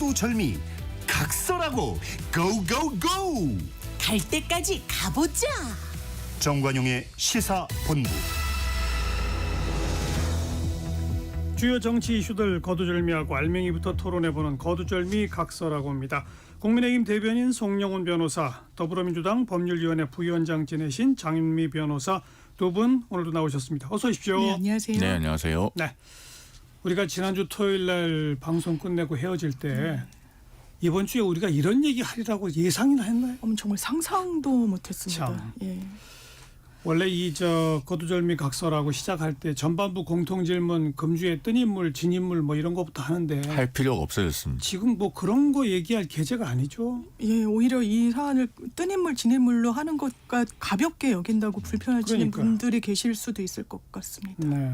거두절미 각설하고 고고고! 갈 때까지 가보자. 정관용의 시사본부. 주요 정치 이슈들 거두절미하고 알맹이부터 토론해보는 거두절미 각서라고 합니다. 국민의힘 대변인 송영훈 변호사, 더불어민주당 법률위원회 부위원장 지내신 장윤미 변호사 두 분 오늘도 나오셨습니다. 어서 오십시오. 네, 안녕하세요. 네, 안녕하세요. 네, 우리가 지난주 토요일 날 방송 끝내고 헤어질 때 이번 주에 우리가 이런 얘기 하리라고 예상이나 했나요? 정말 상상도 못했습니다. 참. 예. 원래 이 거두절미 각서라고 시작할 때 전반부 공통질문, 금주의 뜬 인물, 진 인물 뭐 이런 것부터 하는데 할 필요가 없어졌습니다. 지금 뭐 그런 거 얘기할 계제가 아니죠. 예, 오히려 이 사안을 뜬 인물, 진 인물로 하는 것과 가볍게 여긴다고 불편하시는 그러니까. 분들이 계실 수도 있을 것 같습니다. 네.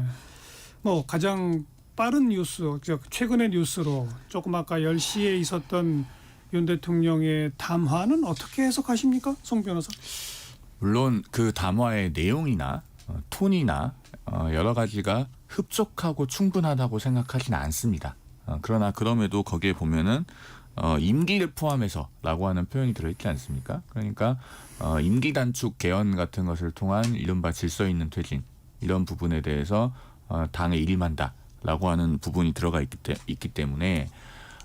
뭐 가장 빠른 뉴스, 최근의 뉴스로 조금 아까 10시에 있었던 윤 대통령의 담화는 어떻게 해석하십니까? 송 변호사. 물론 그 담화의 내용이나 톤이나 여러 가지가 흡족하고 충분하다고 생각하지는 않습니다. 그러나 그럼에도 거기에 보면은 임기를 포함해서라고 하는 표현이 들어있지 않습니까? 그러니까 임기 단축 개헌 같은 것을 통한 이른바 질서 있는 퇴진, 이런 부분에 대해서 당에 일임한다라고 하는 부분이 들어가 있기 때문에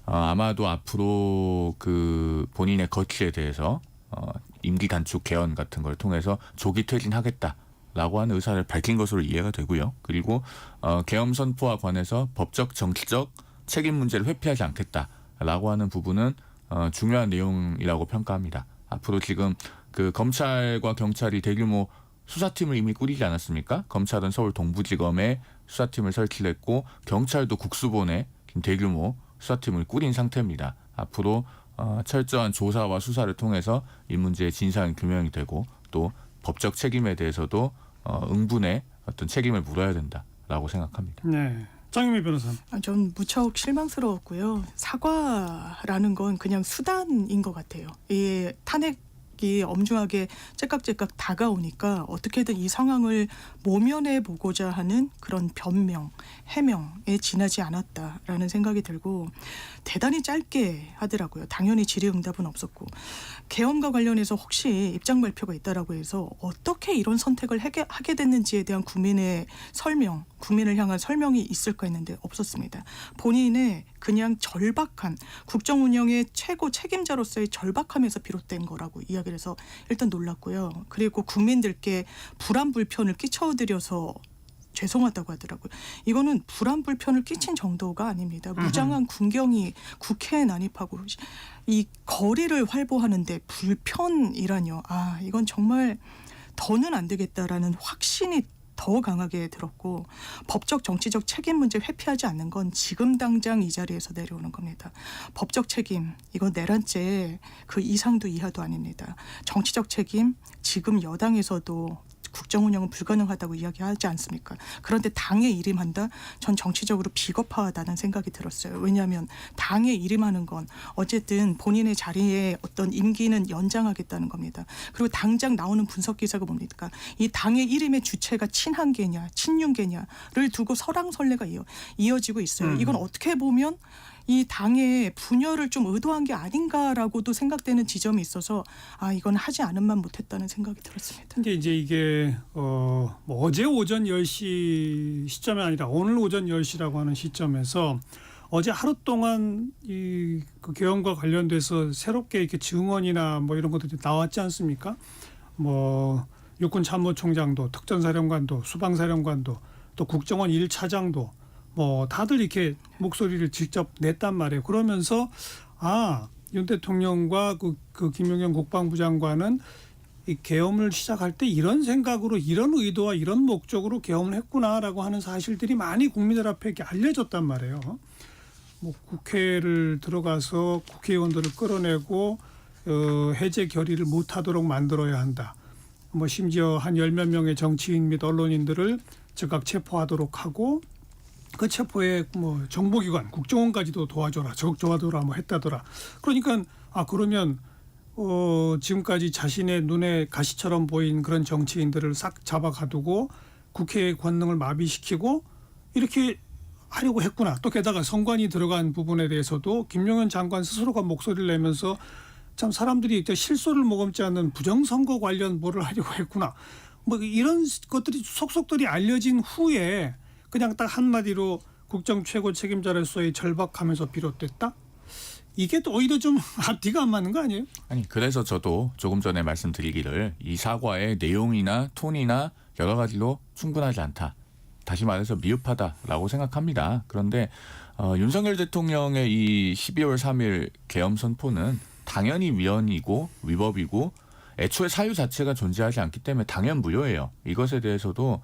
아마도 앞으로 그 본인의 거취에 대해서 임기 단축 개헌 같은 걸 통해서 조기 퇴진하겠다라고 하는 의사를 밝힌 것으로 이해가 되고요. 그리고 계엄 선포와 관해서 법적 정치적 책임 문제를 회피하지 않겠다라고 하는 부분은 중요한 내용이라고 평가합니다. 앞으로 지금 그 검찰과 경찰이 대규모 수사팀을 이미 꾸리지 않았습니까? 검찰은 서울 동부지검에 수사팀을 설치를 했고 경찰도 국수본에 대규모 수사팀을 꾸린 상태입니다. 앞으로 철저한 조사와 수사를 통해서 이 문제의 진상 규명이 되고 또 법적 책임에 대해서도 응분의 어떤 책임을 물어야 된다라고 생각합니다. 네. 장윤미 변호사. 전 무척 실망스러웠고요. 사과라는 건 그냥 수단인 것 같아요. 이 탄핵이 엄중하게 째깍째깍 다가오니까 어떻게든 이 상황을 모면해 보고자 하는 그런 변명, 해명에 지나지 않았다라는 생각이 들고 대단히 짧게 하더라고요. 당연히 질의응답은 없었고 계엄과 관련해서 혹시 입장 발표가 있다라고 해서 어떻게 이런 선택을 하게 됐는지에 대한 국민의 설명, 국민을 향한 설명이 있을까 했는데 없었습니다. 본인의 그냥 절박한 국정 운영의 최고 책임자로서의 절박함에서 비롯된 거라고 이야기를 해서 일단 놀랐고요. 그리고 국민들께 불안 불편을 끼쳐드려서 죄송하다고 하더라고요. 이거는 불안 불편을 끼친 정도가 아닙니다. 무장한 군경이 국회에 난입하고 이 거리를 활보하는데 불편이라뇨. 이건 정말 더는 안 되겠다라는 확신이 더 강하게 들었고 법적 정치적 책임 문제 회피하지 않는 건 지금 당장 이 자리에서 내려오는 겁니다. 법적 책임 이건 내란죄 그 이상도 이하도 아닙니다. 정치적 책임 지금 여당에서도 국정 운영은 불가능하다고 이야기하지 않습니까? 그런데 당에 일임한다? 전 정치적으로 비겁하다는 생각이 들었어요. 왜냐하면 당에 일임하는 건 어쨌든 본인의 자리에 어떤 임기는 연장하겠다는 겁니다. 그리고 당장 나오는 분석 기사가 뭡니까? 이 당의 일임의 주체가 친한계냐, 친윤계냐를 두고 설왕설래가 이어지고 있어요. 이건 어떻게 보면 이 당의 분열을 좀 의도한 게 아닌가라고도 생각되는 지점이 있어서 이건 하지 않은만 못했다는 생각이 들었습니다. 근데 이제 이게 뭐 어제 오전 10시 시점이 아니라 오늘 오전 10시라고 하는 시점에서 어제 하루 동안 그 계엄과 관련돼서 새롭게 이렇게 증언이나 뭐 이런 것들이 나왔지 않습니까? 뭐 육군 참모총장도, 특전사령관도, 수방사령관도, 또 국정원 1차장도 뭐 다들 이렇게 목소리를 직접 냈단 말이에요. 그러면서 윤 대통령과 그 김용현 국방부 장관은 이 계엄을 시작할 때 이런 생각으로 이런 의도와 이런 목적으로 계엄을 했구나라고 하는 사실들이 많이 국민들 앞에 이렇게 알려졌단 말이에요. 뭐 국회를 들어가서 국회의원들을 끌어내고 해제 결의를 못하도록 만들어야 한다. 뭐 심지어 한 10몇 명의 정치인 및 언론인들을 즉각 체포하도록 하고 그 체포에 뭐 정보기관, 국정원까지도 도와줘라, 적극 뭐 했다더라. 그러니까 그러면 지금까지 자신의 눈에 가시처럼 보인 그런 정치인들을 싹 잡아가두고 국회의 권능을 마비시키고 이렇게 하려고 했구나. 또 게다가 선관위 들어간 부분에 대해서도 김용현 장관 스스로가 목소리를 내면서 참 사람들이 실소를 머금지 않는 부정선거 관련 뭐를 하려고 했구나. 뭐 이런 것들이 속속들이 알려진 후에 그냥 딱 한마디로 국정 최고 책임자로서의 절박함에서 비롯됐다? 이게 또 오히려 좀 앞뒤가 안 맞는 거 아니에요? 아니 그래서 저도 조금 전에 말씀드리기를 이 사과의 내용이나 톤이나 여러 가지로 충분하지 않다. 다시 말해서 미흡하다라고 생각합니다. 그런데 윤석열 대통령의 이 12월 3일 계엄 선포는 당연히 위헌이고 위법이고 애초에 사유 자체가 존재하지 않기 때문에 당연 무효예요. 이것에 대해서도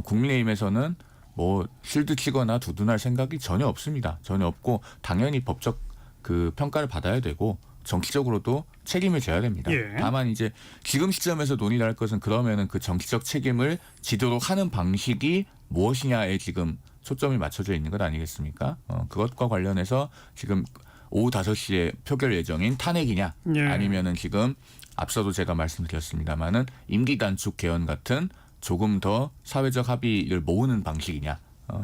국민의힘에서는 뭐 실드 치거나 두둔할 생각이 전혀 없습니다. 전혀 없고 당연히 법적 그 평가를 받아야 되고 정치적으로도 책임을 져야 됩니다. 예. 다만 이제 지금 시점에서 논의를 할 것은 그러면은 그 정치적 책임을 지도록 하는 방식이 무엇이냐에 지금 초점이 맞춰져 있는 것 아니겠습니까? 그것과 관련해서 지금 오후 5시에 표결 예정인 탄핵이냐 예. 아니면은 지금 앞서도 제가 말씀드렸습니다마는 임기 단축 개헌 같은 조금 더 사회적 합의를 모으는 방식이냐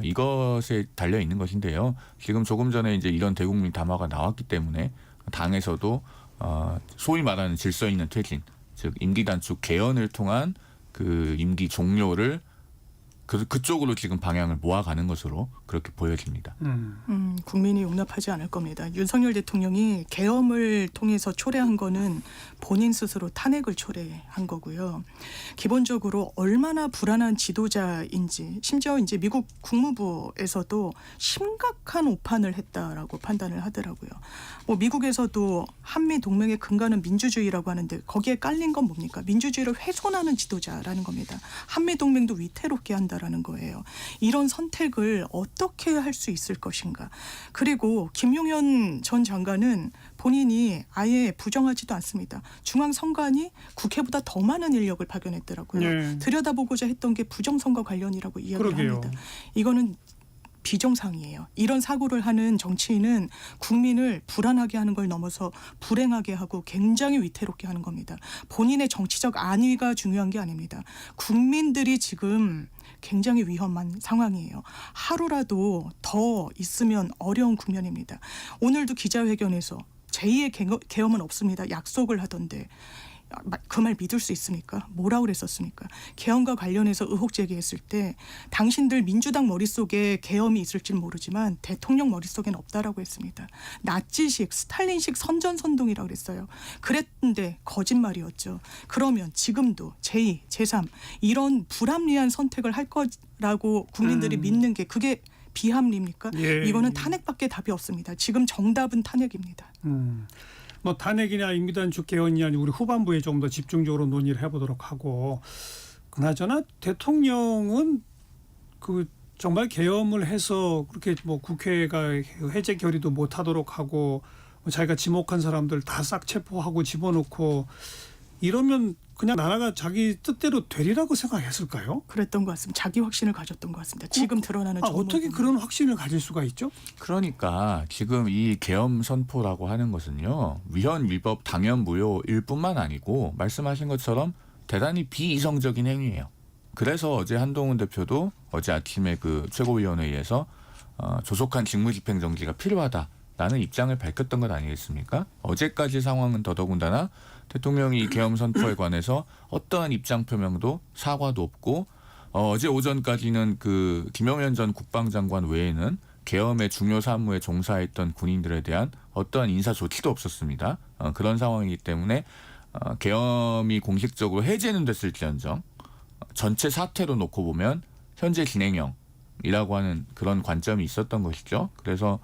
이것에 달려 있는 것인데요. 지금 조금 전에 이제 이런 대국민 담화가 나왔기 때문에 당에서도 소위 말하는 질서 있는 퇴진, 즉 임기 단축 개헌을 통한 그 임기 종료를 그쪽으로 지금 방향을 모아가는 것으로 그렇게 보여집니다. 국민이 용납하지 않을 겁니다. 윤석열 대통령이 계엄을 통해서 초래한 거는 본인 스스로 탄핵을 초래한 거고요. 기본적으로 얼마나 불안한 지도자인지 심지어 이제 미국 국무부에서도 심각한 오판을 했다라고 판단을 하더라고요. 뭐 미국에서도 한미 동맹의 근간은 민주주의라고 하는데 거기에 깔린 건 뭡니까? 민주주의를 훼손하는 지도자라는 겁니다. 한미 동맹도 위태롭게 한다라는 거예요. 이런 선택을 어떻게 할 수 있을 것인가? 그리고 김용현 전 장관은 본인이 아예 부정하지도 않습니다. 중앙선관위 국회보다 더 많은 인력을 파견했더라고요. 네. 들여다보고자 했던 게 부정선거 관련이라고 이야기를 그러게요. 합니다. 이거는 비정상이에요. 이런 사고를 하는 정치인은 국민을 불안하게 하는 걸 넘어서 불행하게 하고 굉장히 위태롭게 하는 겁니다. 본인의 정치적 안위가 중요한 게 아닙니다. 국민들이 지금 굉장히 위험한 상황이에요. 하루라도 더 있으면 어려운 국면입니다. 오늘도 기자회견에서 제2의 계엄은 없습니다. 약속을 하던데 그 말 믿을 수 있습니까? 뭐라고 그랬었습니까? 계엄과 관련해서 의혹 제기했을 때 당신들 민주당 머릿속에 계엄이 있을지는 모르지만 대통령 머릿속에는 없다라고 했습니다. 나치식, 스탈린식 선전선동이라고 그랬어요. 그랬는데 거짓말이었죠. 그러면 지금도 제2, 제3 이런 불합리한 선택을 할 거라고 국민들이 믿는 게 그게 비합리입니까? 예. 이거는 탄핵밖에 답이 없습니다. 지금 정답은 탄핵입니다. 뭐 탄핵이냐 임기단축 개헌이냐 우리 후반부에 좀 더 집중적으로 논의를 해보도록 하고 그나저나 대통령은 그 정말 계엄을 해서 그렇게 뭐 국회가 해제 결의도 못하도록 하고 자기가 지목한 사람들 다 싹 체포하고 집어넣고 이러면 그냥 나라가 자기 뜻대로 되리라고 생각했을까요? 그랬던 것 같습니다. 자기 확신을 가졌던 것 같습니다. 지금 드러나는 어떻게 정황 그런 확신을 가질 수가 있죠? 그러니까 지금 이 계엄 선포라고 하는 것은요. 위헌, 위법, 당연 무효일 뿐만 아니고 말씀하신 것처럼 대단히 비이성적인 행위예요. 그래서 어제 한동훈 대표도 어제 아침에 그 최고위원회의에서 조속한 직무집행정지가 필요하다라는 입장을 밝혔던 것 아니겠습니까? 어제까지 상황은 더더군다나 대통령이 계엄 선포에 관해서 어떠한 입장 표명도 사과도 없고 어제 오전까지는 그 김용현 전 국방장관 외에는 계엄의 중요 사무에 종사했던 군인들에 대한 어떠한 인사 조치도 없었습니다. 그런 상황이기 때문에 계엄이 공식적으로 해제는 됐을지언정 전체 사태로 놓고 보면 현재 진행형이라고 하는 그런 관점이 있었던 것이죠. 그래서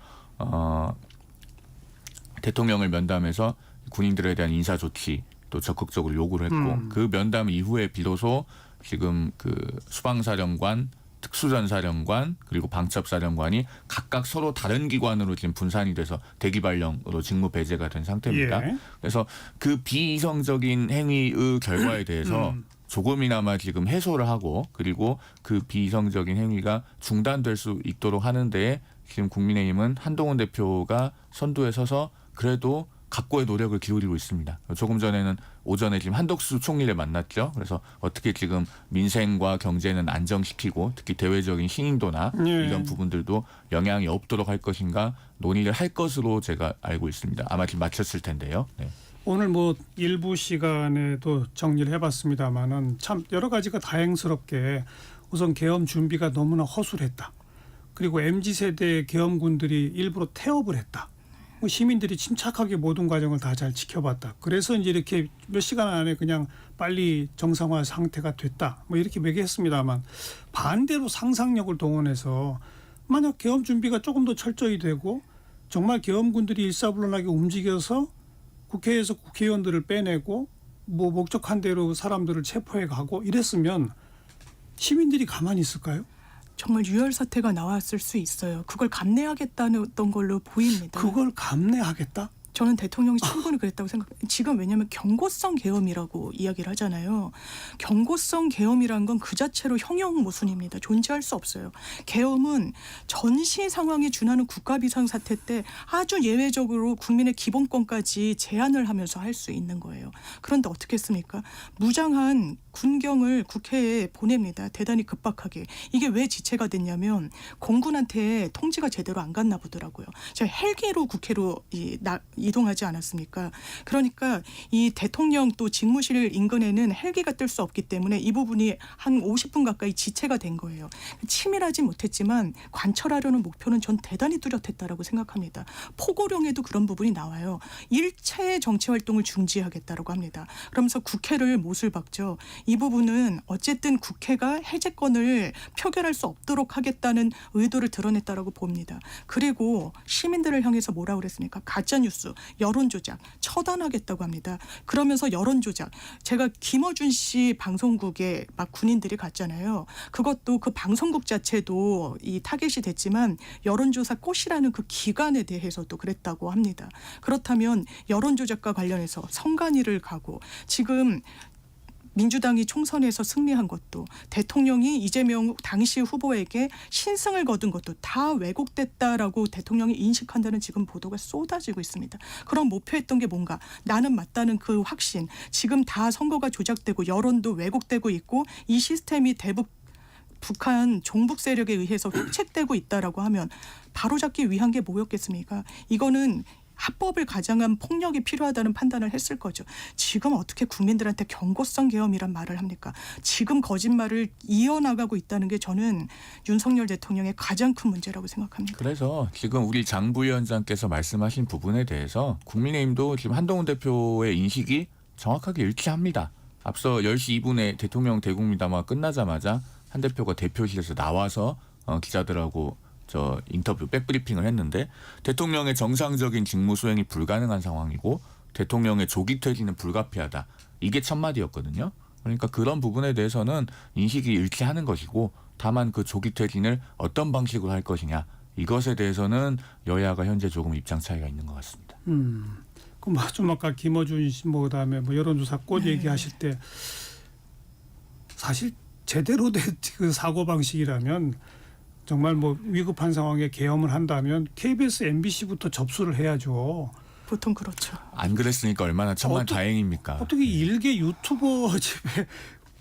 대통령을 면담해서 군인들에 대한 인사 조치 또 적극적으로 요구를 했고 그 면담 이후에 비로소 지금 그 수방사령관, 특수전사령관 그리고 방첩사령관이 각각 서로 다른 기관으로 지금 분산이 돼서 대기발령으로 직무 배제가 된 상태입니다. 예. 그래서 그 비이성적인 행위의 결과에 대해서 조금이나마 지금 해소를 하고 그리고 그 비이성적인 행위가 중단될 수 있도록 하는 데에 지금 국민의힘은 한동훈 대표가 선두에 서서 그래도 각고의 노력을 기울이고 있습니다. 조금 전에는 오전에 지금 한덕수 총리를 만났죠. 그래서 어떻게 지금 민생과 경제는 안정시키고 특히 대외적인 신인도나 예. 이런 부분들도 영향이 없도록 할 것인가 논의를 할 것으로 제가 알고 있습니다. 아마 지금 마쳤을 텐데요. 네. 오늘 뭐 일부 시간에도 정리를 해봤습니다만은 참 여러 가지가 다행스럽게 우선 계엄 준비가 너무나 허술했다. 그리고 MZ세대 계엄군들이 일부러 태업을 했다. 뭐 시민들이 침착하게 모든 과정을 다 잘 지켜봤다. 그래서 이제 이렇게 몇 시간 안에 그냥 빨리 정상화 상태가 됐다. 뭐 이렇게 매개했습니다만 반대로 상상력을 동원해서 만약 계엄 준비가 조금 더 철저히 되고 정말 계엄군들이 일사불란하게 움직여서 국회에서 국회의원들을 빼내고 뭐 목적한 대로 사람들을 체포해 가고 이랬으면 시민들이 가만히 있을까요? 정말 유혈 사태가 나왔을 수 있어요. 그걸 감내하겠다는 걸로 보입니다. 그걸 감내하겠다? 저는 대통령이 충분히 그랬다고 생각해요. 지금 왜냐하면 경고성 계엄이라고 이야기를 하잖아요. 경고성 계엄이라는 건 그 자체로 형용 모순입니다. 존재할 수 없어요. 계엄은 전시 상황에 준하는 국가 비상사태 때 아주 예외적으로 국민의 기본권까지 제한을 하면서 할 수 있는 거예요. 그런데 어떻게 했습니까? 무장한 군경을 국회에 보냅니다. 대단히 급박하게. 이게 왜 지체가 됐냐면 공군한테 통지가 제대로 안 갔나 보더라고요. 제가 헬기로 국회로 이동하지 않았습니까? 그러니까 이 대통령 또 직무실 인근에는 헬기가 뜰 수 없기 때문에 이 부분이 한 50분 가까이 지체가 된 거예요. 치밀하지 못했지만 관철하려는 목표는 전 대단히 뚜렷했다라고 생각합니다. 포고령에도 그런 부분이 나와요. 일체의 정치 활동을 중지하겠다라고 합니다. 그러면서 국회를 못을 박죠. 이 부분은 어쨌든 국회가 해제권을 표결할 수 없도록 하겠다는 의도를 드러냈다라고 봅니다. 그리고 시민들을 향해서 뭐라고 그랬습니까? 가짜뉴스, 여론조작 처단하겠다고 합니다. 그러면서 여론조작, 제가 김어준 씨 방송국에 막 군인들이 갔잖아요. 그것도 그 방송국 자체도 이 타겟이 됐지만 여론조사 꽃이라는 그 기관에 대해서도 그랬다고 합니다. 그렇다면 여론조작과 관련해서 선관위를 가고 지금 민주당이 총선에서 승리한 것도 대통령이 이재명 당시 후보에게 신승을 거둔 것도 다 왜곡됐다라고 대통령이 인식한다는 지금 보도가 쏟아지고 있습니다. 그럼 목표했던 게 뭔가 나는 맞다는 그 확신 지금 다 선거가 조작되고 여론도 왜곡되고 있고 이 시스템이 대북 북한 종북 세력에 의해서 획책되고 있다라고 하면 바로잡기 위한 게 뭐였겠습니까? 이거는 합법을 가장한 폭력이 필요하다는 판단을 했을 거죠. 지금 어떻게 국민들한테 경고성 계엄이란 말을 합니까? 지금 거짓말을 이어나가고 있다는 게 저는 윤석열 대통령의 가장 큰 문제라고 생각합니다. 그래서 지금 우리 장 부위원장께서 말씀하신 부분에 대해서 국민의힘도 지금 한동훈 대표의 인식이 정확하게 일치합니다. 앞서 10시 2분에 대통령 대국민담화 끝나자마자 한 대표가 대표실에서 나와서 기자들하고 저 인터뷰 백브리핑을 했는데 대통령의 정상적인 직무 수행이 불가능한 상황이고 대통령의 조기 퇴진은 불가피하다. 이게 첫 마디였거든요. 그러니까 그런 부분에 대해서는 인식이 일치하는 것이고 다만 그 조기 퇴진을 어떤 방식으로 할 것이냐 이것에 대해서는 여야가 현재 조금 입장 차이가 있는 것 같습니다. 그럼 좀 아까 김어준 씨 뭐 그다음에 뭐 여론조사 꽃 얘기하실 때 사실 제대로 된 그 사고 방식이라면 정말 뭐 위급한 상황에 계엄을 한다면 KBS, MBC부터 접수를 해야죠. 보통 그렇죠. 안 그랬으니까 얼마나 천만다행입니까? 어떻게 일개 유튜버 집에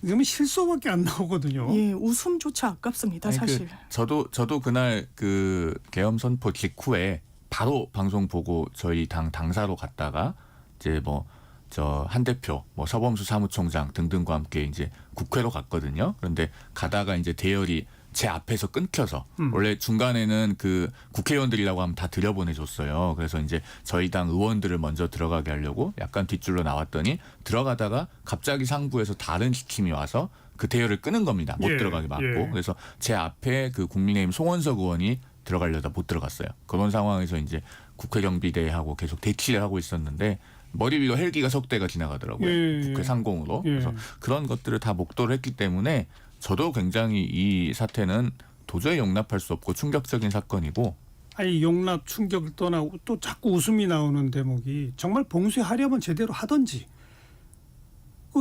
그러면 실소밖에 안 나오거든요. 예, 웃음조차 아깝습니다. 아니, 사실. 저도 그날 그 계엄 선포 직후에 바로 방송 보고 저희 당사로 갔다가 이제 뭐 저 한 대표, 뭐 서범수 사무총장 등등과 함께 이제 국회로 갔거든요. 그런데 가다가 이제 대열이 제 앞에서 끊겨서 원래 중간에는 그 국회의원들이라고 하면 다 들여보내줬어요. 그래서 이제 저희 당 의원들을 먼저 들어가게 하려고 약간 뒷줄로 나왔더니 들어가다가 갑자기 상부에서 다른 시침이 와서 그 대열을 끄는 겁니다. 못 들어가게 막고. 그래서 제 앞에 그 국민의힘 송원석 의원이 들어가려다 못 들어갔어요. 그런 상황에서 이제 국회 경비대하고 계속 대치를 하고 있었는데 머리 위로 헬기가 석 대가 지나가더라고요. 국회 상공으로. 그래서 그런 것들을 다 목도를 했기 때문에 저도 굉장히 이 사태는 도저히 용납할 수 없고 충격적인 사건이고. 아니 용납 충격을 떠나고 또 자꾸 웃음이 나오는 대목이 정말 봉쇄하려면 제대로 하든지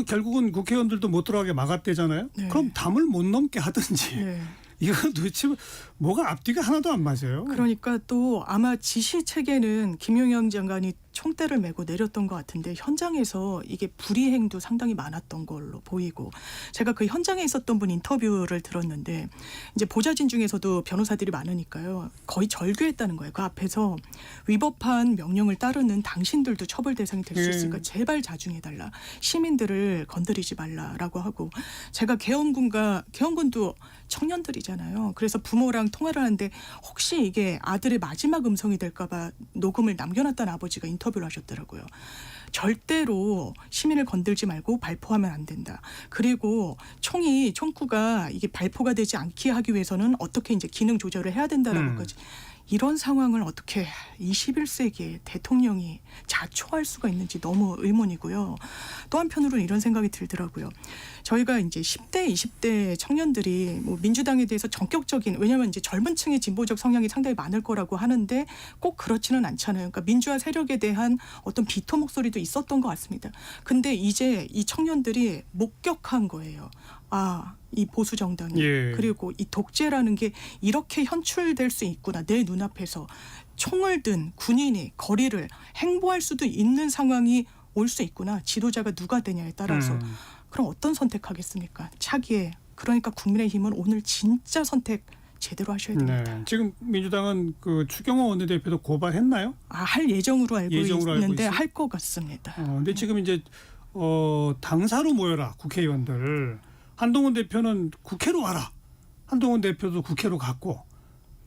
결국은 국회의원들도 못 들어가게 막았대잖아요. 네. 그럼 담을 못 넘게 하든지. 네. 이건 도대체 뭐가 앞뒤가 하나도 안 맞아요. 그러니까 또 아마 지시 체계는 김용현 장관이 총대를 메고 내렸던 것 같은데 현장에서 이게 불이행도 상당히 많았던 걸로 보이고 제가 그 현장에 있었던 분 인터뷰를 들었는데 이제 보좌진 중에서도 변호사들이 많으니까요. 거의 절규했다는 거예요. 그 앞에서 위법한 명령을 따르는 당신들도 처벌 대상이 될 수 있으니까 제발 자중해달라. 시민들을 건드리지 말라라고 하고 제가 계엄군도 청년들이잖아요. 그래서 부모랑 통화를 하는데 혹시 이게 아들의 마지막 음성이 될까 봐 녹음을 남겨놨다는 아버지가 인터뷰를 하셨더라고요. 절대로 시민을 건들지 말고 발포하면 안 된다. 그리고 총구가 이게 발포가 되지 않게 하기 위해서는 어떻게 이제 기능 조절을 해야 된다라고까지 이런 상황을 어떻게 21세기에 대통령이 자초할 수가 있는지 너무 의문이고요. 또 한편으로는 이런 생각이 들더라고요. 저희가 이제 10대, 20대 청년들이 뭐 민주당에 대해서 전격적인 왜냐하면 이제 젊은 층의 진보적 성향이 상당히 많을 거라고 하는데 꼭 그렇지는 않잖아요. 그러니까 민주화 세력에 대한 어떤 비토 목소리도 있었던 것 같습니다. 근데 이제 이 청년들이 목격한 거예요. 아, 이 보수 정당이 그리고 이 독재라는 게 이렇게 현출될 수 있구나. 내 눈앞에서 총을 든 군인이 거리를 행보할 수도 있는 상황이 올 수 있구나. 지도자가 누가 되냐에 따라서 그럼 어떤 선택하겠습니까? 차기에 그러니까 국민의힘은 오늘 진짜 선택 제대로 하셔야 됩니다. 네. 지금 민주당은 그 추경호 원내대표도 고발했나요? 할 예정으로 알고 있는데 할 것 같습니다. 근데 지금 이제 당사로 모여라 국회의원들. 한동훈 대표는 국회로 와라. 한동훈 대표도 국회로 갔고.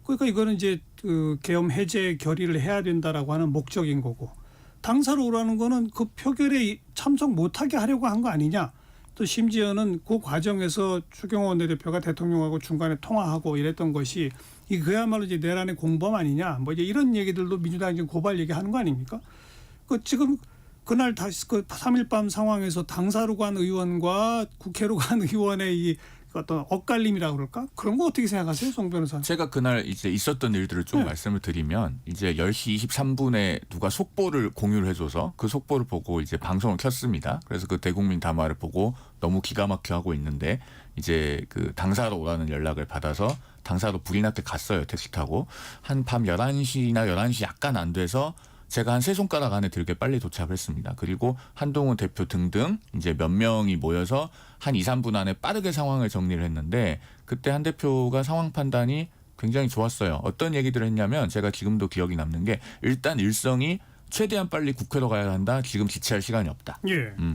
그러니까 이거는 이제 그 계엄 해제 결의를 해야 된다라고 하는 목적인 거고. 당사로 오라는 거는 그 표결에 참석 못하게 하려고 한 거 아니냐. 또 심지어는 그 과정에서 추경호 원내대표가 대통령하고 중간에 통화하고 이랬던 것이 이 그야말로 이제 내란의 공범 아니냐. 뭐 이제 이런 얘기들도 민주당이 지금 고발 얘기하는 거 아닙니까? 그 지금 그날 다시 그 3일 밤 상황에서 당사로 간 의원과 국회로 간 의원의 이 어떤 엇갈림이라고 그럴까? 그런 거 어떻게 생각하세요, 송 변호사? 제가 그날 이제 있었던 일들을 좀 말씀을 드리면 이제 10시 23분에 누가 속보를 공유를 해줘서 그 속보를 보고 이제 방송을 켰습니다. 그래서 그 대국민 담화를 보고 너무 기가 막혀 하고 있는데 이제 그 당사로 오라는 연락을 받아서 당사로 불이 나게 갔어요. 택시 타고. 한 밤 11시나 11시 약간 안 돼서 제가 한 세 손가락 안에 들게 빨리 도착을 했습니다. 그리고 한동훈 대표 등등 이제 몇 명이 모여서 한 2, 3분 안에 빠르게 상황을 정리를 했는데 그때 한 대표가 상황 판단이 굉장히 좋았어요. 어떤 얘기들을 했냐면 제가 지금도 기억이 남는 게 일단 일성이 최대한 빨리 국회로 가야 한다. 지금 지체할 시간이 없다.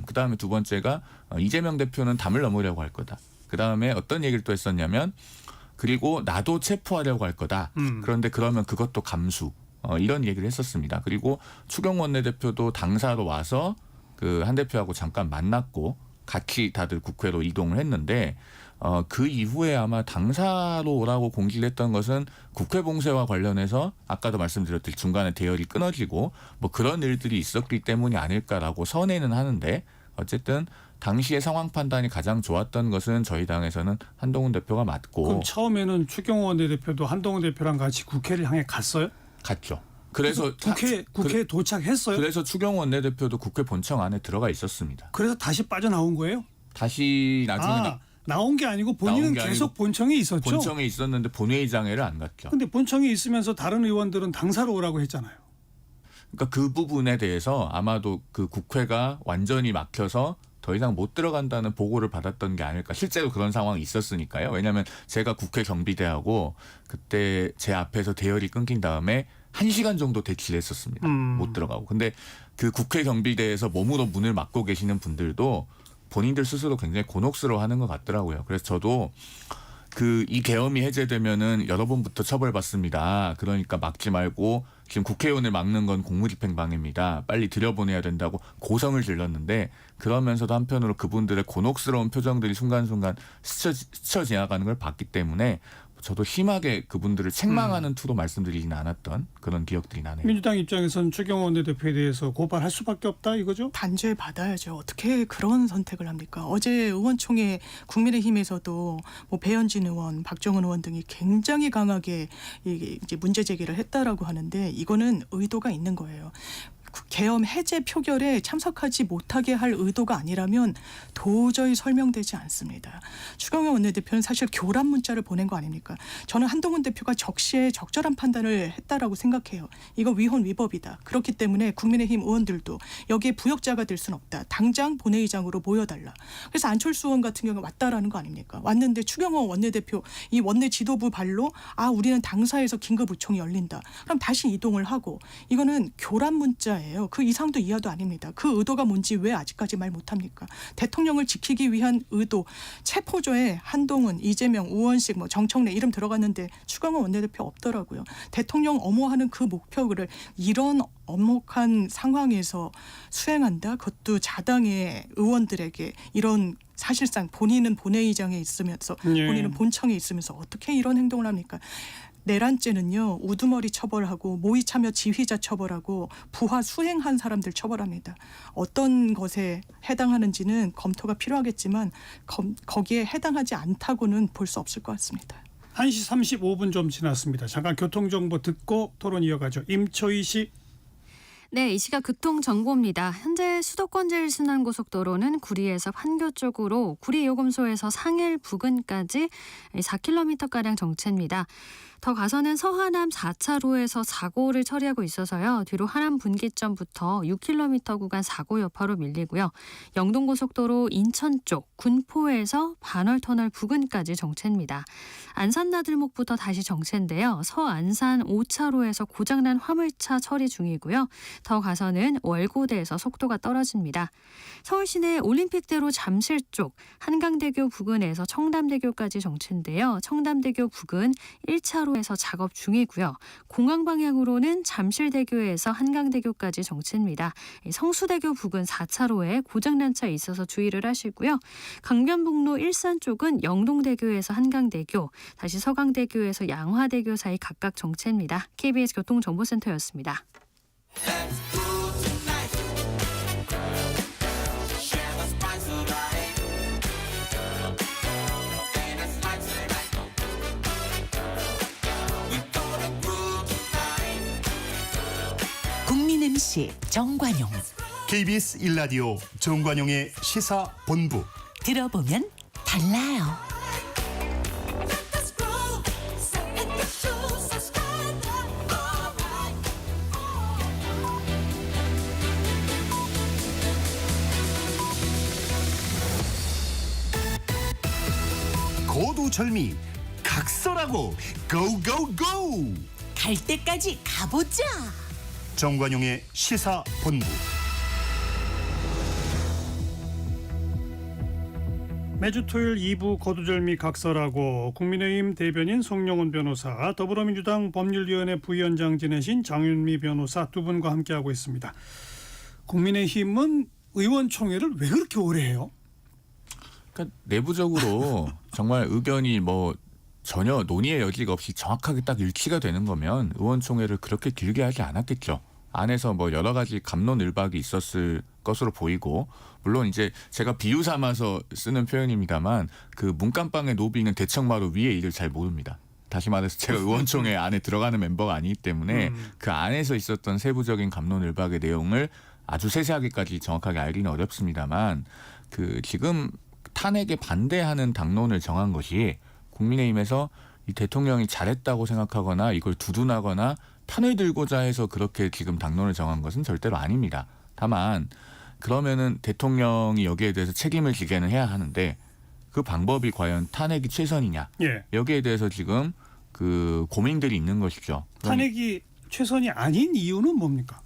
그다음에 두 번째가 이재명 대표는 담을 넘으려고 할 거다. 그다음에 어떤 얘기를 또 했었냐면 그리고 나도 체포하려고 할 거다. 그런데 그러면 그것도 감수. 이런 얘기를 했었습니다. 그리고 추경호 원내대표도 당사로 와서 그 한 대표하고 잠깐 만났고 같이 다들 국회로 이동을 했는데 그 이후에 아마 당사로 오라고 공지를 했던 것은 국회 봉쇄와 관련해서 아까도 말씀드렸듯이 중간에 대열이 끊어지고 뭐 그런 일들이 있었기 때문이 아닐까라고 선회는 하는데 어쨌든 당시의 상황 판단이 가장 좋았던 것은 저희 당에서는 한동훈 대표가 맞고. 그럼 처음에는 추경호 원내대표도 한동훈 대표랑 같이 국회를 향해 갔어요? 갔죠. 그래서 국회에 도착했어요? 그래서 추경호 원내대표도 국회 본청 안에 들어가 있었습니다. 그래서 다시 빠져나온 거예요? 다시 나중에 나온 게 아니고 본인은 계속 본청에 있었죠? 본청에 있었는데 본회의장에를 안 갔죠. 근데 본청에 있으면서 다른 의원들은 당사로 오라고 했잖아요. 그러니까 그 부분에 대해서 아마도 그 국회가 완전히 막혀서 더 이상 못 들어간다는 보고를 받았던 게 아닐까. 실제로 그런 상황이 있었으니까요. 왜냐하면 제가 국회 경비대하고 그때 제 앞에서 대열이 끊긴 다음에 1시간 정도 대치를 했었습니다. 못 들어가고. 근데 그 국회 경비대에서 몸으로 문을 막고 계시는 분들도 본인들 스스로 굉장히 곤혹스러워하는 것 같더라고요. 그래서 저도 이 계엄이 해제되면은 여러분부터 처벌받습니다. 그러니까 막지 말고 지금 국회의원을 막는 건 공무집행 방해입니다. 빨리 들여보내야 된다고 고성을 질렀는데 그러면서도 한편으로 그분들의 곤혹스러운 표정들이 순간순간 스쳐 지나가는 걸 봤기 때문에 저도 심하게 그분들을 책망하는 투로 말씀드리지는 않았던 그런 기억들이 나네요. 민주당 입장에서는 추경호 원내대표에 대해서 고발할 수밖에 없다 이거죠? 단죄 받아야죠. 어떻게 그런 선택을 합니까? 어제 의원총회 국민의힘에서도 뭐 배현진 의원, 박정은 의원 등이 굉장히 강하게 이제 문제 제기를 했다라고 하는데 이거는 의도가 있는 거예요. 계엄 해제 표결에 참석하지 못하게 할 의도가 아니라면 도저히 설명되지 않습니다. 추경호 원내대표는 사실 교란 문자를 보낸 거 아닙니까? 저는 한동훈 대표가 적시에 적절한 판단을 했다라고 생각해요. 이거 위헌 위법이다. 그렇기 때문에 국민의힘 의원들도 여기에 부역자가 될 수는 없다. 당장 본회의장으로 모여달라. 그래서 안철수 의원 같은 경우 왔다라는 거 아닙니까? 왔는데 추경호 원내대표 이 원내 지도부 발로 우리는 당사에서 긴급의총이 열린다. 그럼 다시 이동을 하고 이거는 교란 문자예요. 그 이상도 이하도 아닙니다. 그 의도가 뭔지 왜 아직까지 말 못합니까? 대통령을 지키기 위한 의도. 체포조에 한동훈, 이재명, 우원식, 정청래 이름 들어갔는데 추경호 원내대표 없더라고요. 대통령 엄호하는 그 목표를 이런 엄혹한 상황에서 수행한다? 그것도 자당의 의원들에게 이런 사실상 본인은 본회의장에 있으면서 본인은 본청에 있으면서 어떻게 이런 행동을 합니까? 내란죄는요 우두머리 처벌하고 모의 참여 지휘자 처벌하고 부하 수행한 사람들 처벌합니다. 어떤 것에 해당하는지는 검토가 필요하겠지만 거기에 해당하지 않다고는 볼 수 없을 것 같습니다. 1시 35분 좀 지났습니다. 잠깐 교통정보 듣고 토론 이어가죠. 임초희 씨. 네, 이 시각 교통정보입니다. 현재 수도권 제일순환고속도로는 구리에서 판교 쪽으로 구리 요금소에서 상일 부근까지 4km가량 정체입니다. 더 가서는 서하남 4차로에서 사고를 처리하고 있어서요. 뒤로 하남 분기점부터 6km 구간 사고 여파로 밀리고요. 영동고속도로 인천 쪽 군포에서 반월터널 부근까지 정체입니다. 안산 나들목부터 다시 정체인데요. 서안산 5차로에서 고장난 화물차 처리 중이고요. 더 가서는 월고대에서 속도가 떨어집니다. 서울 시내 올림픽대로 잠실 쪽 한강대교 부근에서 청담대교까지 정체인데요. 청담대교 부근 1차로에서 작업 중이고요. 공항 방향으로는 잠실대교에서 한강대교까지 정체입니다. 성수대교 부근 4차로에 고장난 차 있어서 주의를 하시고요. 강변북로 일산 쪽은 영동대교에서 한강대교, 다시 서강대교에서 양화대교 사이 각각 정체입니다. KBS 교통정보센터였습니다. 국민 MC 정관용. KBS 1라디오 정관용의 시사본부. 들어보면 달라요. 고두절미 각설하고 고고고. 갈 때까지 가보자. 정관용의 시사본부. 매주 토요일 2부 거두절미 각설하고 국민의힘 대변인 송영훈 변호사, 더불어민주당 법률위원회 부위원장 지내신 장윤미 변호사 두 분과 함께하고 있습니다. 국민의힘은 의원총회를 왜 그렇게 오래 해요? 그러니까 내부적으로 정말 의견이 전혀 논의의 여지가 없이 정확하게 딱 일치가 되는 거면 의원총회를 그렇게 길게 하지 않았겠죠. 안에서 여러 가지 갑론을박이 있었을 것으로 보이고, 물론 이제 제가 비유 삼아서 쓰는 표현입니다만 그 문간방의 노비는 대청마루 위의 일을 잘 모릅니다. 다시 말해서 제가 의원총회 안에 들어가는 멤버가 아니기 때문에 그 안에서 있었던 세부적인 갑론을박의 내용을 아주 세세하게까지 정확하게 알기는 어렵습니다만, 그 지금 탄핵에 반대하는 당론을 정한 것이 국민의힘에서 이 대통령이 잘했다고 생각하거나 이걸 두둔하거나 탄을 들고자 해서 그렇게 지금 당론을 정한 것은 절대로 아닙니다. 다만 그러면은 대통령이 여기에 대해서 책임을 지게는 해야 하는데 그 방법이 과연 탄핵이 최선이냐? 예. 여기에 대해서 지금 그 고민들이 있는 것이죠. 탄핵이 최선이 아닌 이유는 뭡니까?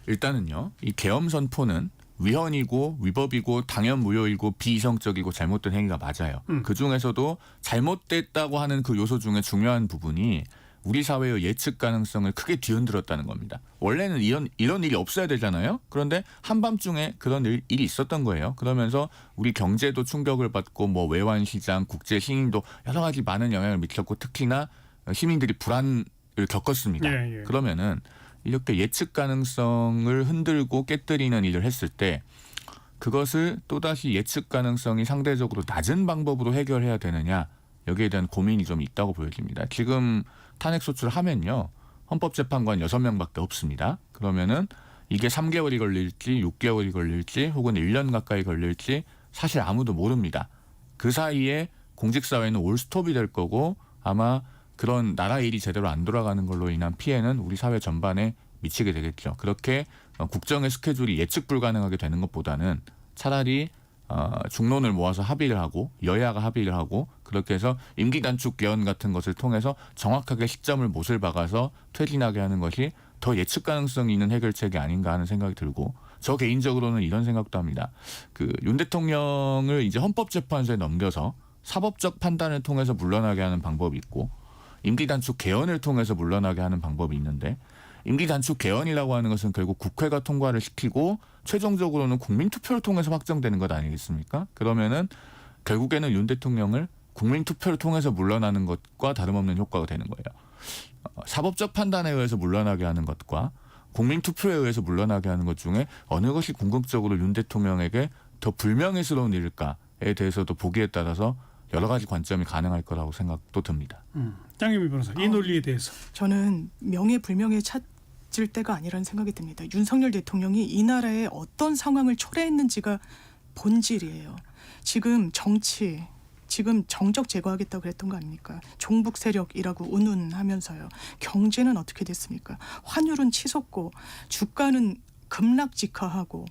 일단은요, 이 계엄 선포는 위헌이고 위법이고 당연 무효이고 비이성적이고 잘못된 행위가 맞아요. 그 중에서도 잘못됐다고 하는 그 요소 중에 중요한 부분이 우리 사회의 예측 가능성을 크게 뒤흔들었다는 겁니다. 원래는 이런 일이 없어야 되잖아요. 그런데 한밤중에 그런 일이 있었던 거예요. 그러면서 우리 경제도 충격을 받고 외환 시장, 국제 신인도 여러 가지 많은 영향을 미쳤고 특히나 시민들이 불안을 겪었습니다. 예. 그러면은 이렇게 예측 가능성을 흔들고 깨뜨리는 일을 했을 때 그것을 또다시 예측 가능성이 상대적으로 낮은 방법으로 해결해야 되느냐, 여기에 대한 고민이 좀 있다고 보여집니다. 지금 탄핵소추를 하면요, 헌법재판관 6명밖에 없습니다. 그러면은 이게 3개월이 걸릴지 6개월이 걸릴지 혹은 1년 가까이 걸릴지 사실 아무도 모릅니다. 그 사이에 공직사회는 올스톱이 될 거고 아마 그런 나라 일이 제대로 안 돌아가는 걸로 인한 피해는 우리 사회 전반에 미치게 되겠죠. 그렇게 국정의 스케줄이 예측 불가능하게 되는 것보다는 차라리 중론을 모아서 합의를 하고 여야가 합의를 하고 그렇게 해서 임기 단축 개헌 같은 것을 통해서 정확하게 시점을 못을 박아서 퇴진하게 하는 것이 더 예측 가능성이 있는 해결책이 아닌가 하는 생각이 들고 저 개인적으로는 이런 생각도 합니다. 그 윤 대통령을 이제 헌법재판소에 넘겨서 사법적 판단을 통해서 물러나게 하는 방법이 있고 임기 단축 개헌을 통해서 물러나게 하는 방법이 있는데 임기 단축 개헌이라고 하는 것은 결국 국회가 통과를 시키고 최종적으로는 국민투표를 통해서 확정되는 것 아니겠습니까? 그러면은 결국에는 윤 대통령을 국민투표를 통해서 물러나는 것과 다름없는 효과가 되는 거예요. 사법적 판단에 의해서 물러나게 하는 것과 국민투표에 의해서 물러나게 하는 것 중에 어느 것이 궁극적으로 윤 대통령에게 더 불명예스러운 일일까에 대해서도 보기에 따라서 여러 가지 관점이 가능할 거라고 생각도 듭니다. 장유미 변호사, 이 논리에 대해서. 저는 명예불명예 찾을 때가 아니라는 생각이 듭니다. 윤석열 대통령이 이 나라의 어떤 상황을 초래했는지가 본질이에요. 지금 정적 제거하겠다고 그랬던 거 아닙니까? 종북 세력이라고 운운하면서요. 경제는 어떻게 됐습니까? 환율은 치솟고 주가는 급락직하하고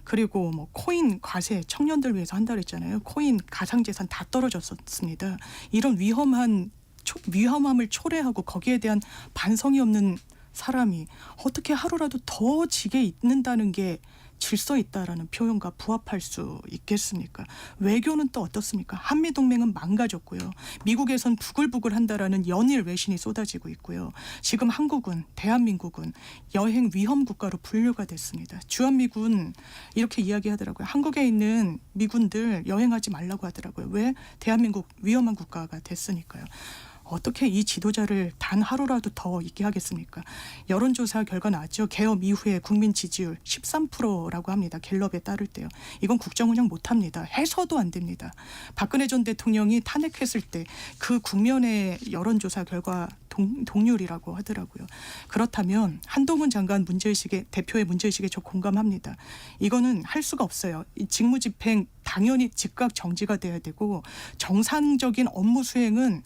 그리고 뭐 코인 과세 청년들 위해서 한다 그랬잖아요. 코인 가상재산 다 떨어졌었습니다. 이런 위험함을 초래하고 거기에 대한 반성이 없는 사람이 어떻게 하루라도 더 지게 있는다는 게 질서 있다라는 표현과 부합할 수 있겠습니까? 외교는 또 어떻습니까? 한미동맹은 망가졌고요. 미국에선 부글부글한다라는 연일 외신이 쏟아지고 있고요. 지금 한국은 대한민국은 여행 위험 국가로 분류가 됐습니다. 주한미군 이렇게 이야기하더라고요. 한국에 있는 미군들 여행하지 말라고 하더라고요. 왜? 대한민국 위험한 국가가 됐으니까요. 어떻게 이 지도자를 단 하루라도 더 있게 하겠습니까? 여론조사 결과 나왔죠. 개엄 이후에 국민 지지율 13%라고 합니다. 갤럽에 따를 때요. 이건 국정 운영 못합니다. 해서도 안 됩니다. 박근혜 전 대통령이 탄핵했을 때 그 국면의 여론조사 결과 동률이라고 하더라고요. 그렇다면 한동훈 장관 대표의 문제의식에 저 공감합니다. 이거는 할 수가 없어요. 이 직무집행 당연히 즉각 정지가 돼야 되고 정상적인 업무 수행은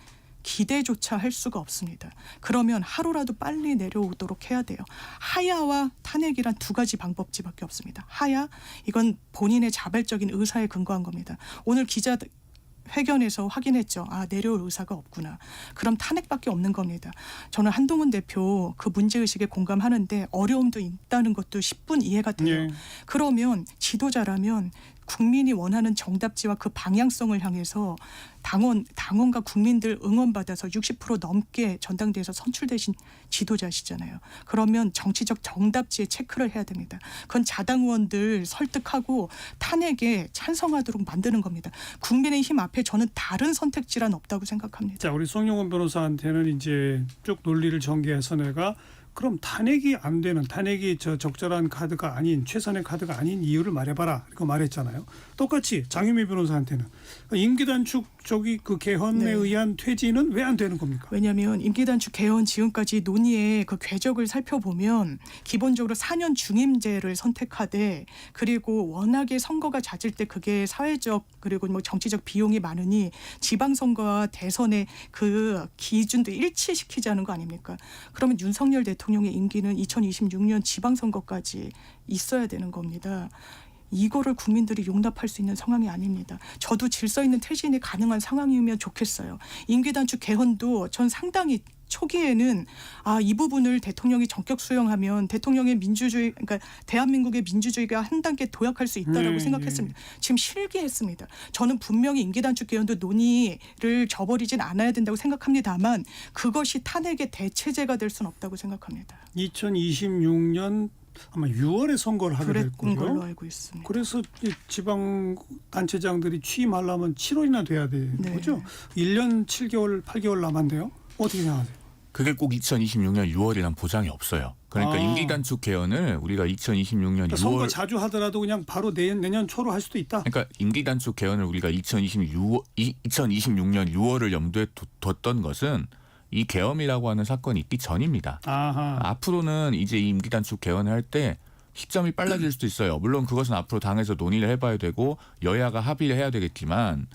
기대조차 할 수가 없습니다. 그러면 하루라도 빨리 내려오도록 해야 돼요. 하야와 탄핵이란 두 가지 방법밖에 없습니다. 하야, 이건 본인의 자발적인 의사에 근거한 겁니다. 오늘 기자회견에서 확인했죠. 아, 내려올 의사가 없구나. 그럼 탄핵밖에 없는 겁니다. 저는 한동훈 대표 그 문제의식에 공감하는데 어려움도 있다는 것도 10분 이해가 돼요. 그러면 지도자라면 국민이 원하는 정답지와 그 방향성을 향해서 당원과 국민들 응원받아서 60% 넘게 전당대회에서 선출되신 지도자시잖아요. 그러면 정치적 정답지에 체크를 해야 됩니다. 그건 자당 의원들 설득하고 탄핵에 찬성하도록 만드는 겁니다. 국민의힘 앞에 저는 다른 선택지란 없다고 생각합니다. 자, 우리 송영원 변호사한테는 이제 쭉 논리를 전개해서 내가 그럼 탄핵이 안 되는, 탄핵이 적절한 카드가 아닌, 최선의 카드가 아닌 이유를 말해봐라 이렇게 말했잖아요. 똑같이 장유미 변호사한테는 임기 단축 그 개헌에 의한 퇴진은 왜 안 되는 겁니까? 왜냐하면 임기 단축 개헌 지금까지 논의의 그 궤적을 살펴보면 기본적으로 4년 중임제를 선택하되 그리고 워낙에 선거가 잦을 때 그게 사회적 그리고 뭐 정치적 비용이 많으니 지방선거와 대선의 그 기준도 일치시키자는 거 아닙니까? 그러면 윤석열 대통령의 임기는 2026년 지방선거까지 있어야 되는 겁니다. 이거를 국민들이 용납할 수 있는 상황이 아닙니다. 저도 질서 있는 퇴진이 가능한 상황이면 좋겠어요. 임기 단축 개헌도 전 상당히 초기에는 이 부분을 대통령이 전격 수용하면 대통령의 민주주의, 그러니까 대한민국의 민주주의가 한 단계 도약할 수 있다라고 생각했습니다. 지금 실기했습니다. 저는 분명히 임기 단축 개헌도 논의를 저버리진 않아야 된다고 생각합니다만 그것이 탄핵의 대체제가 될 수는 없다고 생각합니다. 2026년 아마 6월에 선거를 하게 될 그랬던 거고요. 걸로 알고 있습니다. 그래서 지방 단체장들이 취임하려면 7월이나 돼야 되는 거죠. 1년 7개월, 8개월 남았는데요. 어떻게 생각하세요? 그게 꼭 2026년 6월이란 보장이 없어요. 그러니까 임기 단축 개헌을 우리가 2026년 6월 선거 자주 하더라도 그냥 바로 내년 초로 할 수도 있다. 그러니까 임기 단축 개헌을 우리가 2026년 6월을 염두에 뒀던 것은 이 계엄이라고 하는 사건이 있기 전입니다. 아하. 앞으로는 이제 이 임기 단축 개헌을 할 때 시점이 빨라질 수도 있어요. 물론 그것은 앞으로 당에서 논의를 해봐야 되고 여야가 합의를 해야 되겠지만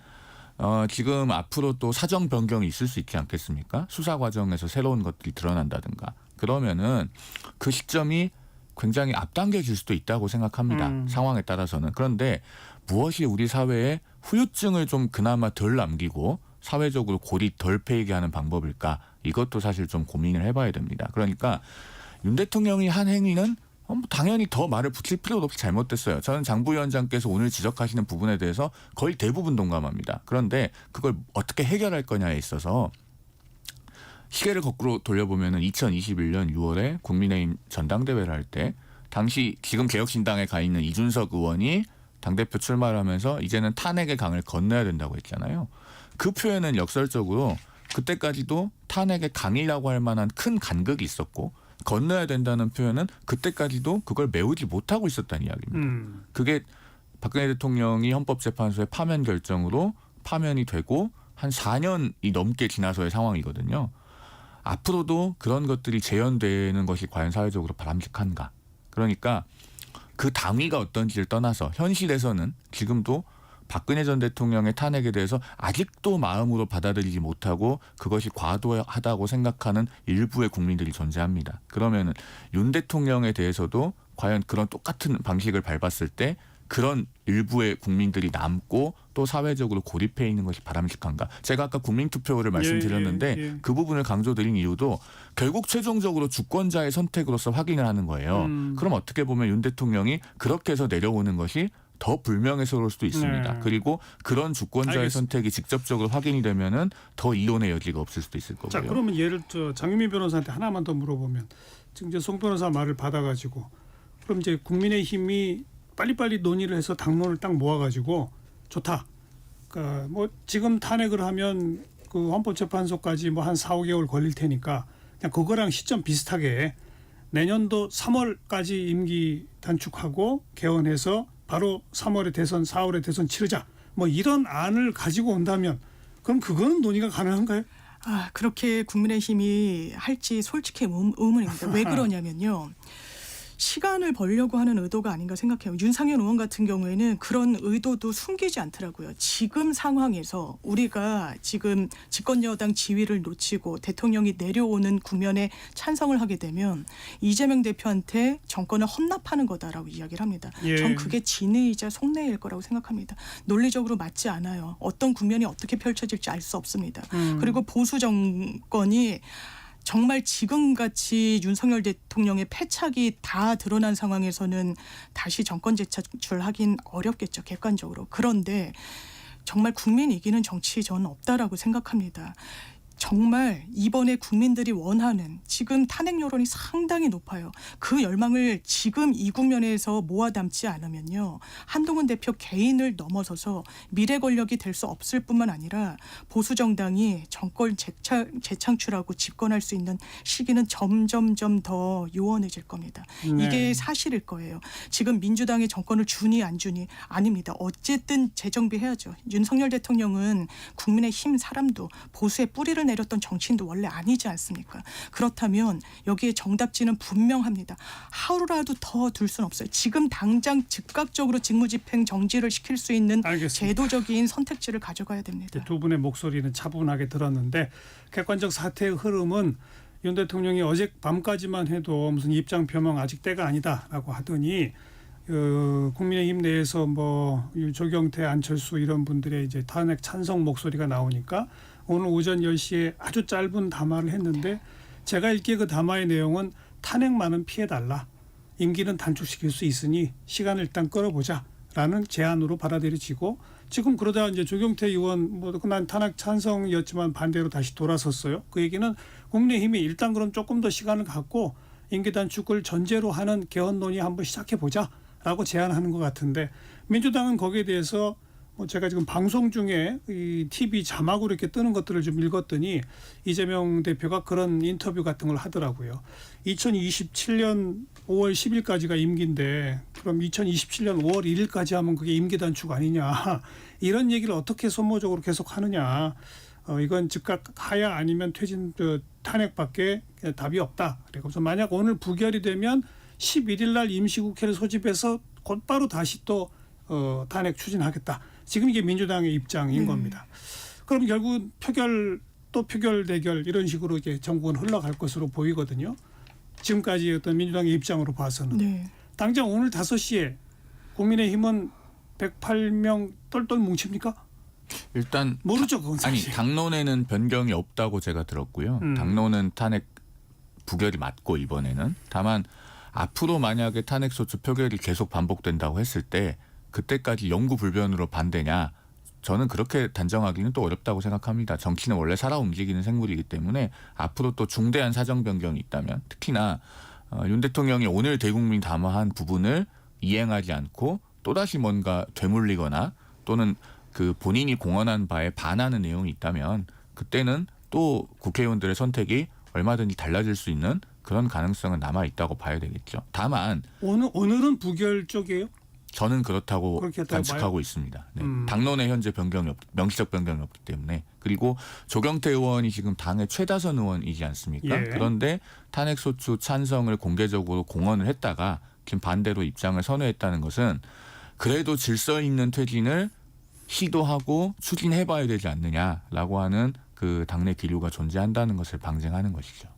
지금 앞으로 또 사정 변경이 있을 수 있지 않겠습니까? 수사 과정에서 새로운 것들이 드러난다든가 그러면은 그 시점이 굉장히 앞당겨질 수도 있다고 생각합니다. 상황에 따라서는. 그런데 무엇이 우리 사회에 후유증을 좀 그나마 덜 남기고 사회적으로 골이 덜 패이게 하는 방법일까? 이것도 사실 좀 고민을 해봐야 됩니다. 그러니까 윤 대통령이 한 행위는 당연히 더 말을 붙일 필요도 없이 잘못됐어요. 저는 장 부위원장께서 오늘 지적하시는 부분에 대해서 거의 대부분 동감합니다. 그런데 그걸 어떻게 해결할 거냐에 있어서 시계를 거꾸로 돌려보면 2021년 6월에 국민의힘 전당대회를 할 때 당시 지금 개혁신당에 가 있는 이준석 의원이 당대표 출마를 하면서 이제는 탄핵의 강을 건너야 된다고 했잖아요. 그 표현은 역설적으로 그때까지도 탄핵의 강이라고 할 만한 큰 간극이 있었고 건너야 된다는 표현은 그때까지도 그걸 메우지 못하고 있었다는 이야기입니다. 그게 박근혜 대통령이 헌법재판소의 파면 결정으로 파면이 되고 한 4년이 넘게 지나서의 상황이거든요. 앞으로도 그런 것들이 재현되는 것이 과연 사회적으로 바람직한가. 그러니까 그 당위가 어떤지를 떠나서 현실에서는 지금도 박근혜 전 대통령의 탄핵에 대해서 아직도 마음으로 받아들이지 못하고 그것이 과도하다고 생각하는 일부의 국민들이 존재합니다. 그러면은 윤 대통령에 대해서도 과연 그런 똑같은 방식을 밟았을 때 그런 일부의 국민들이 남고 또 사회적으로 고립해 있는 것이 바람직한가. 제가 아까 국민투표를 말씀드렸는데 그 부분을 강조드린 이유도 결국 최종적으로 주권자의 선택으로서 확인을 하는 거예요. 그럼 어떻게 보면 윤 대통령이 그렇게 해서 내려오는 것이 더 불명예스러울 수도 있습니다. 그리고 그런 주권자의 알겠습니다. 선택이 직접적으로 확인이 되면은 더 이혼의 여지가 없을 수도 있을 거고요. 자, 그러면 장유민 변호사한테 하나만 더 물어보면 지금 이제 송 변호사 말을 받아가지고 그럼 이제 국민의힘이 빨리빨리 논의를 해서 당론을 딱 모아가지고 좋다. 그러니까 뭐 지금 탄핵을 하면 그 헌법재판소까지 뭐 한 4, 5개월 걸릴 테니까 그냥 그거랑 시점 비슷하게 내년도 3월까지 임기 단축하고 개헌해서 바로 3월에 대선, 4월에 대선 치르자. 뭐 이런 안을 가지고 온다면 그럼 그거는 논의가 가능한가요? 그렇게 국민의힘이 할지 솔직히 의문입니다. 왜 그러냐면요. 시간을 벌려고 하는 의도가 아닌가 생각해요. 윤상현 의원 같은 경우에는 그런 의도도 숨기지 않더라고요. 지금 상황에서 우리가 지금 집권여당 지위를 놓치고 대통령이 내려오는 국면에 찬성을 하게 되면 이재명 대표한테 정권을 헌납하는 거다라고 이야기를 합니다. 예. 전 그게 진의이자 속내일 거라고 생각합니다. 논리적으로 맞지 않아요. 어떤 국면이 어떻게 펼쳐질지 알 수 없습니다. 그리고 보수 정권이 정말 지금같이 윤석열 대통령의 패착이 다 드러난 상황에서는 다시 정권 재차출하긴 어렵겠죠. 객관적으로. 그런데 정말 국민 이기는 정치 저는 없다라고 생각합니다. 정말 이번에 국민들이 원하는 지금 탄핵 여론이 상당히 높아요. 그 열망을 지금 이 국면에서 모아 담지 않으면요. 한동훈 대표 개인을 넘어서서 미래 권력이 될 수 없을 뿐만 아니라 보수 정당이 정권 재창출하고 집권할 수 있는 시기는 점점점 더 요원해질 겁니다. 네. 이게 사실일 거예요. 지금 민주당의 정권을 주니 안 주니 아닙니다. 어쨌든 재정비해야죠. 윤석열 대통령은 국민의힘 사람도 보수의 뿌리를 내렸던 정치인도 원래 아니지 않습니까? 그렇다면 여기에 정답지는 분명합니다. 하루라도 더 둘 수는 없어요. 지금 당장 즉각적으로 직무집행 정지를 시킬 수 있는 알겠습니다. 제도적인 선택지를 가져가야 됩니다. 두 분의 목소리는 차분하게 들었는데 객관적 사태의 흐름은 윤 대통령이 어젯밤까지만 해도 무슨 입장 표명 아직 때가 아니다라고 하더니 국민의힘 내에서 뭐 조경태, 안철수 이런 분들의 이제 탄핵 찬성 목소리가 나오니까 오늘 오전 10시에 아주 짧은 담화를 했는데 제가 읽기에 그 담화의 내용은 탄핵만은 피해달라. 임기는 단축시킬 수 있으니 시간을 일단 끌어보자라는 제안으로 받아들여지고 지금 그러다 이제 조경태 의원 난 탄핵 찬성이었지만 반대로 다시 돌아섰어요. 그 얘기는 국민의힘이 일단 그럼 조금 더 시간을 갖고 임기 단축을 전제로 하는 개헌 논의 한번 시작해 보자라고 제안하는 것 같은데 민주당은 거기에 대해서 제가 지금 방송 중에 이 TV 자막으로 이렇게 뜨는 것들을 좀 읽었더니 이재명 대표가 그런 인터뷰 같은 걸 하더라고요. 2027년 5월 10일까지가 임기인데 그럼 2027년 5월 1일까지 하면 그게 임기 단축 아니냐. 이런 얘기를 어떻게 소모적으로 계속 하느냐. 이건 즉각 하야 아니면 퇴진 탄핵밖에 답이 없다. 그래서 만약 오늘 부결이 되면 11일 날 임시국회를 소집해서 곧바로 다시 또 탄핵 추진하겠다. 지금 이게 민주당의 입장인 겁니다. 그럼 결국 표결 또 표결 대결 이런 식으로 이제 정국은 흘러갈 것으로 보이거든요. 지금까지 어떤 민주당의 입장으로 봐서는 네. 당장 오늘 5시에 국민의힘은 108명 똘똘 뭉칩니까? 일단 모르죠, 그건 아니 사실. 당론에는 변경이 없다고 제가 들었고요. 당론은 탄핵 부결이 맞고 이번에는 다만 앞으로 만약에 탄핵소추 표결이 계속 반복된다고 했을 때 그때까지 영구 불변으로 반대냐? 저는 그렇게 단정하기는 또 어렵다고 생각합니다. 정치는 원래 살아 움직이는 생물이기 때문에 앞으로 또 중대한 사정 변경이 있다면 특히나 윤 대통령이 오늘 대국민 담화한 부분을 이행하지 않고 또다시 뭔가 되물리거나 또는 그 본인이 공언한 바에 반하는 내용이 있다면 그때는 또 국회의원들의 선택이 얼마든지 달라질 수 있는 그런 가능성은 남아 있다고 봐야 되겠죠. 다만 오늘은 부결 쪽이에요? 저는 그렇다고 그렇게 관측하고 있습니다. 네. 당론에 현재 명시적 변경이 없기 때문에 그리고 조경태 의원이 지금 당의 최다선 의원이지 않습니까? 예. 그런데 탄핵소추 찬성을 공개적으로 공언을 했다가 지금 반대로 입장을 선회했다는 것은 그래도 질서 있는 퇴진을 시도하고 추진해봐야 되지 않느냐라고 하는 그 당내 기류가 존재한다는 것을 방증하는 것이죠.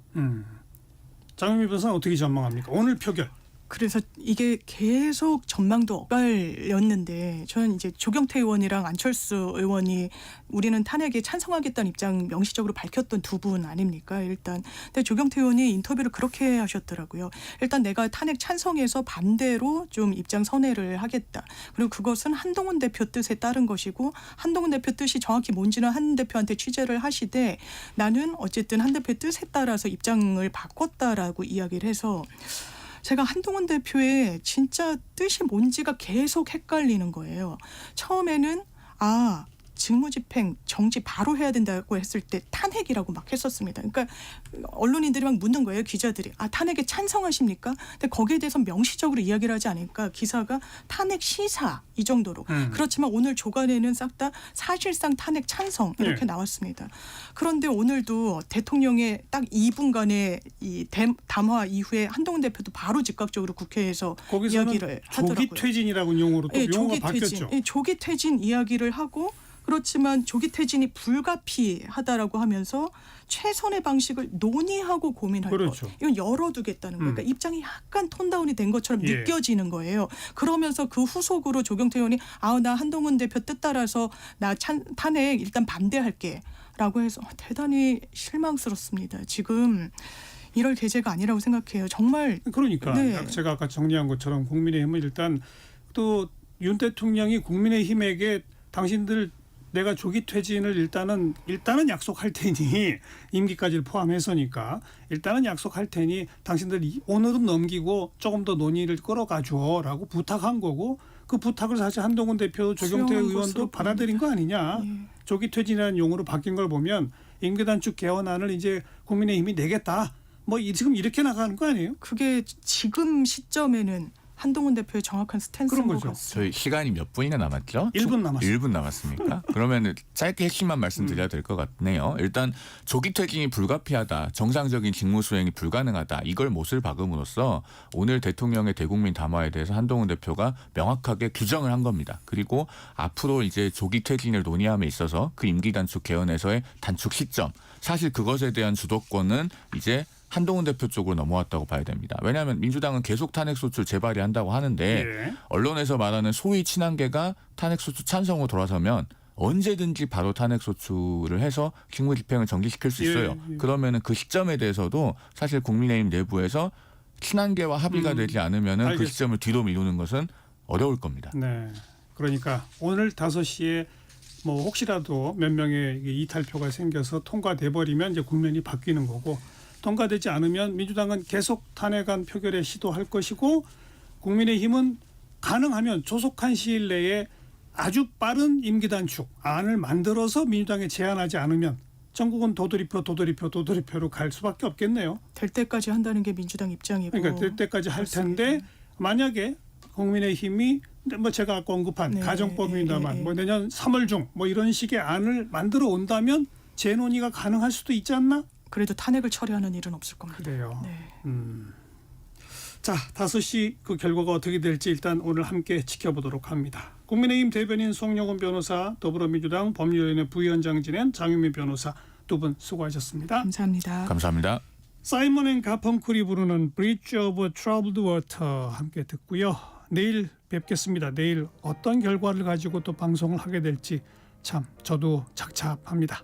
장현미 변호사는 어떻게 전망합니까? 오늘 표결. 그래서 이게 계속 전망도 엇갈렸는데 저는 이제 조경태 의원이랑 안철수 의원이 우리는 탄핵에 찬성하겠다는 입장 명시적으로 밝혔던 두 분 아닙니까? 일단 근데 조경태 의원이 인터뷰를 그렇게 하셨더라고요. 일단 내가 탄핵 찬성해서 반대로 좀 입장 선회를 하겠다. 그리고 그것은 한동훈 대표 뜻에 따른 것이고 한동훈 대표 뜻이 정확히 뭔지는 한 대표한테 취재를 하시되 나는 어쨌든 한 대표의 뜻에 따라서 입장을 바꿨다라고 이야기를 해서 제가 한동훈 대표의 진짜 뜻이 뭔지가 계속 헷갈리는 거예요. 처음에는 직무집행 정지 바로 해야 된다고 했을 때 탄핵이라고 막 했었습니다. 그러니까 언론인들이 막 묻는 거예요. 기자들이. 탄핵에 찬성하십니까? 근데 거기에 대해서 명시적으로 이야기를 하지 않으니까 기사가 탄핵 시사 이 정도로. 그렇지만 오늘 조간에는 싹 다 사실상 탄핵 찬성 이렇게 나왔습니다. 그런데 오늘도 대통령의 딱 2분간의 이 담화 이후에 한동훈 대표도 바로 즉각적으로 국회에서 거기서는 이야기를 하더라고요. 조기 퇴진이라고 용어로 또 용어가 바뀌었죠. 조기 퇴진 이야기를 하고 그렇지만 조기 퇴진이 불가피하다라고 하면서 최선의 방식을 논의하고 고민할 그렇죠. 것. 이건 열어두겠다는 거예요. 그러니까 입장이 약간 톤다운이 된 것처럼 예. 느껴지는 거예요. 그러면서 그 후속으로 조경태 의원이 나 한동훈 대표 뜻 따라서 나 탄핵 일단 반대할게 라고 해서 대단히 실망스럽습니다. 지금 이럴 계제가 아니라고 생각해요. 정말. 그러니까 네. 제가 아까 정리한 것처럼 국민의힘은 일단 또 윤 대통령이 국민의힘에게 당신들 내가 조기 퇴진을 일단은 약속할 테니 임기까지를 포함해서니까 일단은 약속할 테니 당신들 오늘은 넘기고 조금 더 논의를 끌어가줘라고 부탁한 거고 그 부탁을 사실 한동훈 대표 조경태 수용한 의원도 것으로 받아들인 거 아니냐. 예. 조기 퇴진이라는 용어로 바뀐 걸 보면 임기단축 개헌안을 이제 국민의힘이 내겠다. 뭐 지금 이렇게 나가는 거 아니에요? 그게 지금 시점에는 한동훈 대표의 정확한 스탠스인 그런 것 거죠. 같습니다. 저희 시간이 몇 분이나 남았죠? 1분 남았습니다. 1분 남았습니까? 그러면 짧게 핵심만 말씀드려야 될 것 같네요. 일단 조기 퇴진이 불가피하다. 정상적인 직무 수행이 불가능하다. 이걸 못을 박음으로써 오늘 대통령의 대국민 담화에 대해서 한동훈 대표가 명확하게 규정을 한 겁니다. 그리고 앞으로 이제 조기 퇴진을 논의함에 있어서 그 임기 단축 개헌에서의 단축 시점. 사실 그것에 대한 주도권은 이제 한동훈 대표 쪽으로 넘어왔다고 봐야 됩니다. 왜냐하면 민주당은 계속 탄핵소추를 재발의한다고 하는데 예. 언론에서 말하는 소위 친한계가 탄핵소추 찬성으로 돌아서면 언제든지 바로 탄핵소추를 해서 직무집행을 정지시킬 수 있어요. 예. 그러면은 그 시점에 대해서도 사실 국민의힘 내부에서 친한계와 합의가 되지 않으면은 그 알겠습니다. 시점을 뒤로 미루는 것은 어려울 겁니다. 네. 그러니까 오늘 5시에 뭐 혹시라도 몇 명의 이탈표가 생겨서 통과돼 버리면 이제 국면이 바뀌는 거고 통과되지 않으면 민주당은 계속 탄핵안 표결에 시도할 것이고 국민의힘은 가능하면 조속한 시일 내에 아주 빠른 임기단축 안을 만들어서 민주당에 제안하지 않으면 전국은 도돌이표로 갈 수밖에 없겠네요. 될 때까지 한다는 게 민주당 입장이고. 그러니까 될 때까지 할 텐데 만약에 국민의힘이 뭐 제가 아까 언급한 네. 가정법입니다만 뭐 내년 3월 중 뭐 이런 식의 안을 만들어 온다면 재논의가 가능할 수도 있지 않나? 그래도 탄핵을 처리하는 일은 없을 겁니다. 그래요. 네. 자, 5시 그 결과가 어떻게 될지 일단 오늘 함께 지켜보도록 합니다. 국민의힘 대변인 송영훈 변호사, 더불어민주당 법률위원회 부위원장 지낸 장윤미 변호사 두 분 수고하셨습니다. 감사합니다. 감사합니다. 사이먼 앤 가펑클이 부르는 Bridge of Troubled Water 함께 듣고요. 내일 뵙겠습니다. 내일 어떤 결과를 가지고 또 방송을 하게 될지 참 저도 착잡합니다.